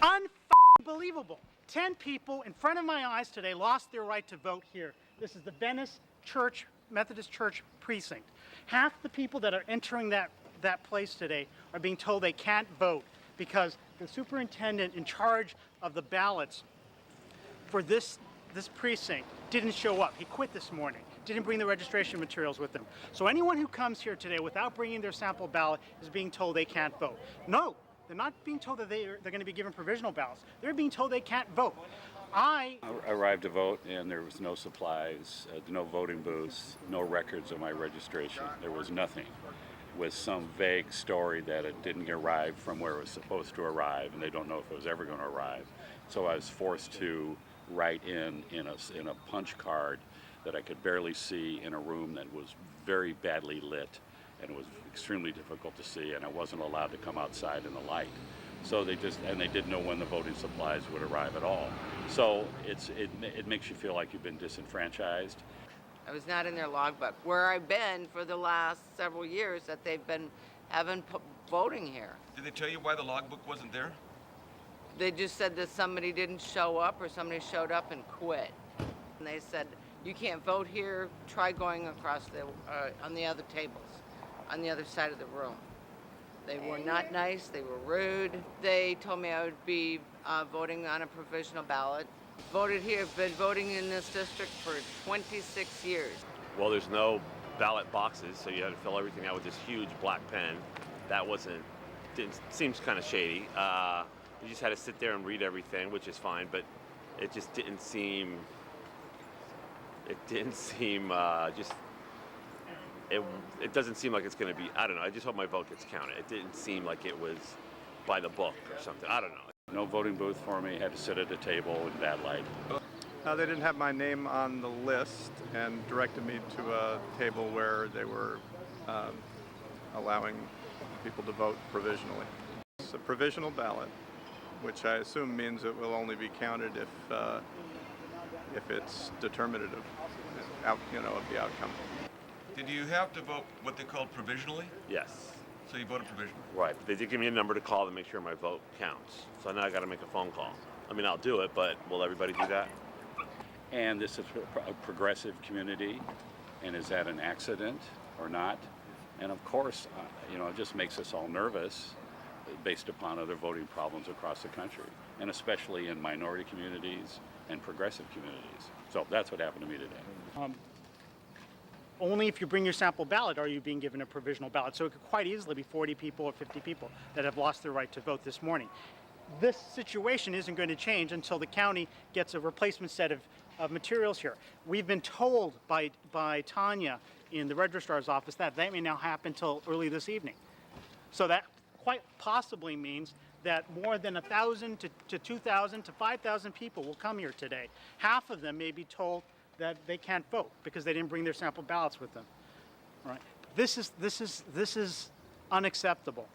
Unbelievable. 10 people in front of my eyes today lost their right to vote here. This is the Venice Church, Methodist Church precinct. Half the people that are entering that place today are being told they can't vote because the superintendent in charge of the ballots for this precinct didn't show up. He quit this morning, didn't bring the registration materials with him. So anyone who comes here today without bringing their sample ballot is being told they can't vote. No, they're not being told that they're going to be given provisional ballots. They're being told they can't vote. I arrived to vote and there was no supplies, no voting booths, no records of my registration. There was nothing, with some vague story that it didn't arrive from where it was supposed to arrive and they don't know if it was ever going to arrive. So I was forced to write in a punch card that I could barely see in a room that was very badly lit and it was extremely difficult to see, and I wasn't allowed to come outside in the light. So they didn't know when the voting supplies would arrive at all. So it makes you feel like you've been disenfranchised. I was not in their logbook, where I've been for the last several years that they've been having voting here. Did they tell you why the logbook wasn't there? They just said that somebody didn't show up or somebody showed up and quit. And they said, you can't vote here, try going across on the other tables, on the other side of the room. They were not nice, they were rude. They told me I would be voting on a provisional ballot. Voted here, been voting in this district for 26 years. Well, there's no ballot boxes, so you had to fill everything out with this huge black pen. That seems kind of shady. You just had to sit there and read everything, which is fine, but it just didn't seem, it doesn't seem like it's going to be, I don't know, I just hope my vote gets counted. It didn't seem like it was by the book or something, I don't know. No voting booth for me, had to sit at a table in bad light. They didn't have my name on the list and directed me to a table where they were allowing people to vote provisionally. It's a provisional ballot, which I assume means it will only be counted if it's determinative of the outcome. Did you have to vote what they called provisionally? Yes. So you voted provisionally? Right, but they did give me a number to call to make sure my vote counts. So now I got to make a phone call. I mean, I'll do it, but will everybody do that? And this is a progressive community, and is that an accident or not? And of course, it just makes us all nervous based upon other voting problems across the country, and especially in minority communities and progressive communities. So that's what happened to me today. Only if you bring your sample ballot are you being given a provisional ballot. So it could quite easily be 40 people or 50 people that have lost their right to vote this morning. This situation isn't going to change until the county gets a replacement set of materials here. We've been told by Tanya in the registrar's office that may now happen until early this evening. So that quite possibly means that more than 1,000 to 2,000 to 5,000 people will come here today. Half of them may be told that they can't vote because they didn't bring their sample ballots with them. All right. This is unacceptable.